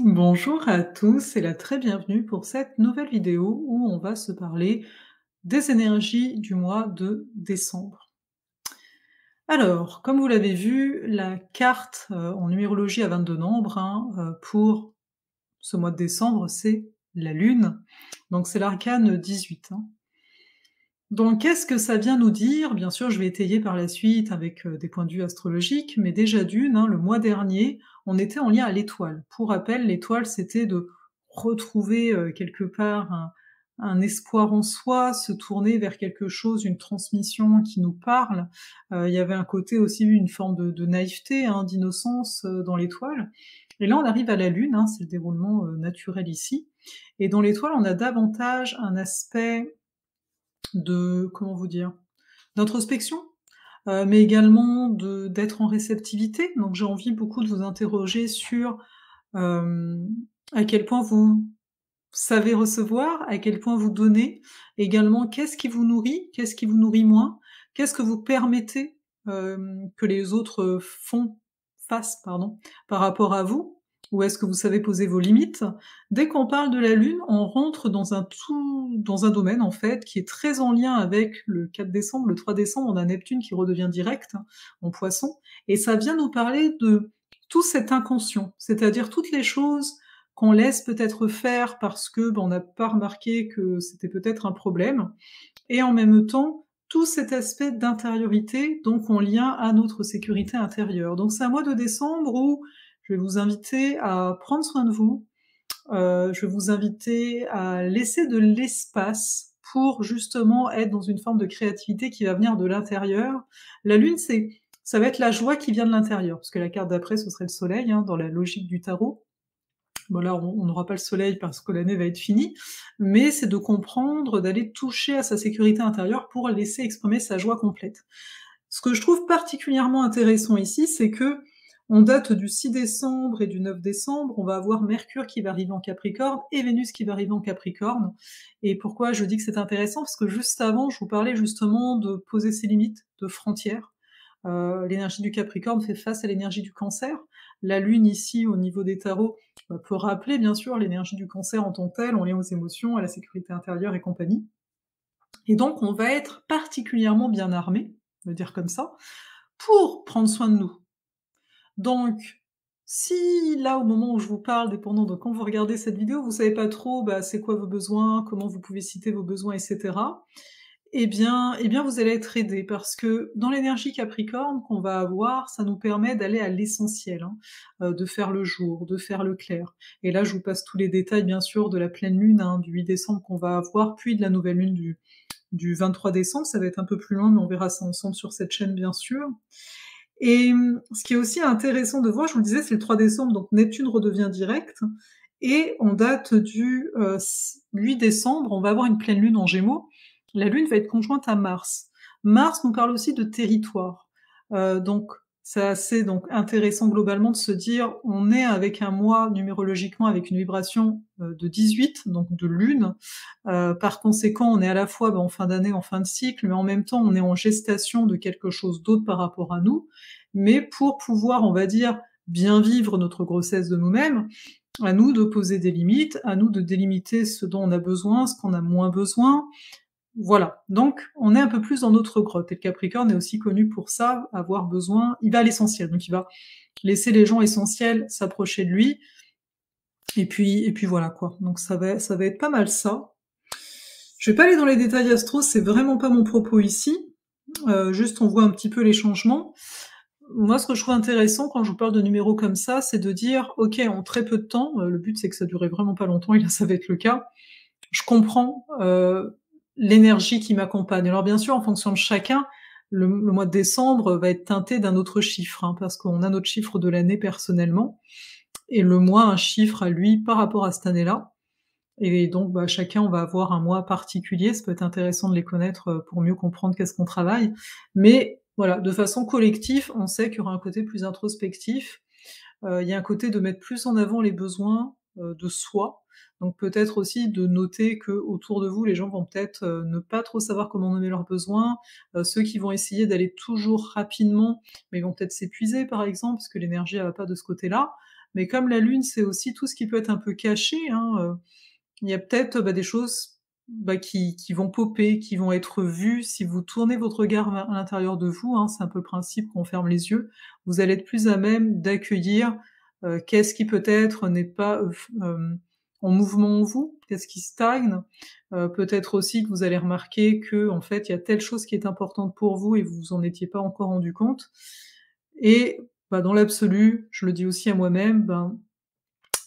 Bonjour à tous et la très bienvenue pour cette nouvelle vidéo où on va se parler des énergies du mois de décembre. Alors, comme vous l'avez vu, la carte en numérologie à 22 nombres pour ce mois de décembre, c'est la Lune. Donc c'est l'arcane 18. Donc qu'est-ce que ça vient nous dire? Bien sûr, je vais étayer par la suite avec des points de vue astrologiques, mais déjà d'une, le mois dernier, on était en lien à l'étoile. Pour rappel, l'étoile, c'était de retrouver quelque part un espoir en soi, se tourner vers quelque chose, une transmission qui nous parle. Il y avait un côté aussi, une forme de naïveté, d'innocence dans l'étoile. Et là, on arrive à la Lune, c'est le déroulement naturel ici. Et dans l'étoile, on a davantage un aspect de, comment vous dire? D'introspection, mais également de d'être en réceptivité. Donc j'ai envie beaucoup de vous interroger sur, hem, à quel point vous savez recevoir, à quel point vous donnez. Également, qu'est-ce qui vous nourrit? Qu'est-ce qui vous nourrit moins? Qu'est-ce que vous permettez, que les autres, fassent, pardon, par rapport à vous? Où est-ce que vous savez poser vos limites? Dès qu'on parle de la Lune, on rentre dans un domaine, en fait, qui est très en lien avec le 4 décembre. Le 3 décembre, on a Neptune qui redevient direct, en Poisson, et ça vient nous parler de tout cet inconscient, c'est-à-dire toutes les choses qu'on laisse peut-être faire parce que, on n'a pas remarqué que c'était peut-être un problème, et en même temps, tout cet aspect d'intériorité, donc en lien à notre sécurité intérieure. Donc c'est un mois de décembre où je vais vous inviter à prendre soin de vous, je vais vous inviter à laisser de l'espace pour justement être dans une forme de créativité qui va venir de l'intérieur. La lune, ça va être la joie qui vient de l'intérieur, parce que la carte d'après, ce serait le soleil, dans la logique du tarot. Bon là, on n'aura pas le soleil parce que l'année va être finie, mais c'est de comprendre, d'aller toucher à sa sécurité intérieure pour laisser exprimer sa joie complète. Ce que je trouve particulièrement intéressant ici, c'est que on date du 6 décembre et du 9 décembre, on va avoir Mercure qui va arriver en Capricorne et Vénus qui va arriver en Capricorne. Et pourquoi je dis que c'est intéressant? Parce que juste avant, je vous parlais justement de poser ses limites, de frontières. L'énergie du Capricorne fait face à l'énergie du Cancer. La Lune ici, au niveau des tarots, peut rappeler bien sûr l'énergie du Cancer en tant que telle, en lien aux émotions, à la sécurité intérieure et compagnie. Et donc on va être particulièrement bien armé, on va dire comme ça, pour prendre soin de nous. Donc, si là, au moment où je vous parle, dépendant de quand vous regardez cette vidéo, vous savez pas trop, c'est quoi vos besoins, comment vous pouvez citer vos besoins, et cetera, eh bien, vous allez être aidé parce que dans l'énergie Capricorne qu'on va avoir, ça nous permet d'aller à l'essentiel, de faire le jour, de faire le clair. Et là, je vous passe tous les détails, bien sûr, de la pleine lune, du 8 décembre qu'on va avoir, puis de la nouvelle lune du 23 décembre. Ça va être un peu plus loin, mais on verra ça ensemble sur cette chaîne, bien sûr. Et ce qui est aussi intéressant de voir, je vous le disais, c'est le 3 décembre, donc Neptune redevient direct, et on date du 8 décembre, on va avoir une pleine lune en Gémeaux. La lune va être conjointe à Mars. Mars nous parle aussi de territoire. Donc c'est assez donc intéressant globalement de se dire, on est avec un mois numérologiquement avec une vibration de 18, donc de lune. Par conséquent, on est à la fois en fin d'année, en fin de cycle, mais en même temps, on est en gestation de quelque chose d'autre par rapport à nous. Mais pour pouvoir, on va dire, bien vivre notre grossesse de nous-mêmes, à nous de poser des limites, à nous de délimiter ce dont on a besoin, ce qu'on a moins besoin. Voilà. Donc, on est un peu plus dans notre grotte. Et le Capricorne est aussi connu pour ça, avoir besoin, il va à l'essentiel. Donc, il va laisser les gens essentiels s'approcher de lui. Et puis voilà, quoi. Donc, ça va être pas mal ça. Je vais pas aller dans les détails astro, c'est vraiment pas mon propos ici. Juste, on voit un petit peu les changements. Moi, ce que je trouve intéressant quand je vous parle de numéros comme ça, c'est de dire: «OK, en très peu de temps», le but c'est que ça dure vraiment pas longtemps et là, ça va être le cas. Je comprends, l'énergie qui m'accompagne. Alors bien sûr, en fonction de chacun, le mois de décembre va être teinté d'un autre chiffre, parce qu'on a notre chiffre de l'année personnellement et le mois a un chiffre à lui par rapport à cette année-là. Et donc, chacun, on va avoir un mois particulier. Ça peut être intéressant de les connaître, pour mieux comprendre qu'est-ce qu'on travaille. Mais voilà, de façon collective, on sait qu'il y aura un côté plus introspectif. Il y a un côté de mettre plus en avant les besoins, de soi. Donc peut-être aussi de noter que autour de vous, les gens vont peut-être, ne pas trop savoir comment nommer leurs besoins. Ceux qui vont essayer d'aller toujours rapidement, mais ils vont peut-être s'épuiser, par exemple, parce que l'énergie, elle va pas de ce côté-là. mais comme la lune, c'est aussi tout ce qui peut être un peu caché, hein, il y a peut-être, des choses, qui vont popper, qui vont être vues. Si vous tournez votre regard vers à l'intérieur de vous, hein, c'est un peu le principe qu'on ferme les yeux, vous allez être plus à même d'accueillir, qu'est-ce qui peut-être n'est pas, en mouvement en vous? Qu'est-ce qui stagne? Peut-être aussi que vous allez remarquer que en fait, il y a telle chose qui est importante pour vous et vous vous en étiez pas encore rendu compte et dans l'absolu, je le dis aussi à moi-même,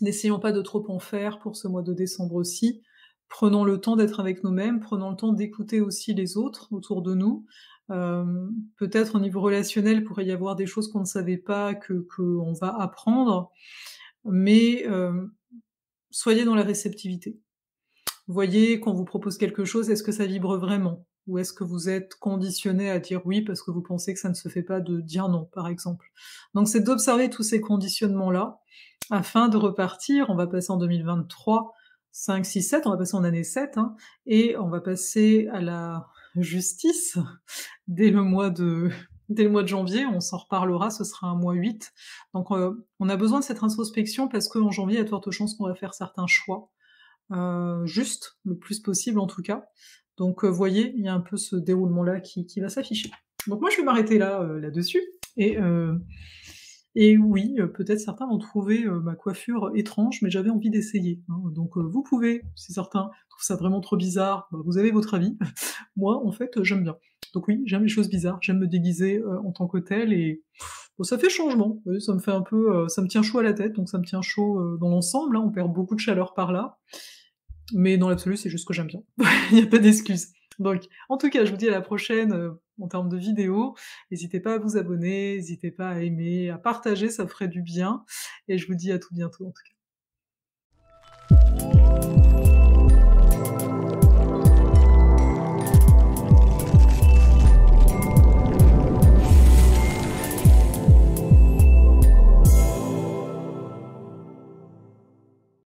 n'essayons pas de trop en faire pour ce mois de décembre aussi. Prenons le temps d'être avec nous-mêmes, prenons le temps d'écouter aussi les autres autour de nous. Peut-être au niveau relationnel, il pourrait y avoir des choses qu'on ne savait pas que qu'on va apprendre, mais soyez dans la réceptivité. Voyez quand on vous propose quelque chose, est-ce que ça vibre vraiment? Ou est-ce que vous êtes conditionné à dire oui parce que vous pensez que ça ne se fait pas de dire non, par exemple? Donc c'est d'observer tous ces conditionnements-là, afin de repartir. On va passer en 2023, 5, 6, 7, on va passer en année 7, hein, et on va passer à la justice dès le mois de dès le mois de janvier, on s'en reparlera, ce sera un mois 8. Donc on a besoin de cette introspection parce qu'en janvier, il y a de fortes chances qu'on va faire certains choix juste, le plus possible en tout cas. Donc voyez, il y a un peu ce déroulement-là qui va s'afficher. Donc moi je vais m'arrêter là, là-dessus et heu et oui, peut-être certains vont trouver, ma coiffure étrange, mais j'avais envie d'essayer, hein, donc vous pouvez, si certains trouvent ça vraiment trop bizarre, vous avez votre avis. Moi, en fait, j'aime bien. Donc oui, j'aime les choses bizarres, j'aime me déguiser, en tant que telle et bon, ça fait changement. Vous voyez, ça me fait un peu, ça me tient chaud à la tête, donc ça me tient chaud, dans l'ensemble, hein, on perd beaucoup de chaleur par là. Mais dans l'absolu, c'est juste que j'aime bien. Il y a pas d'excuse. Donc, en tout cas, je vous dis à la prochaine, en termes de vidéos. N'hésitez pas à vous abonner, n'hésitez pas à aimer, à partager, ça ferait du bien et je vous dis à tout bientôt, en tout cas.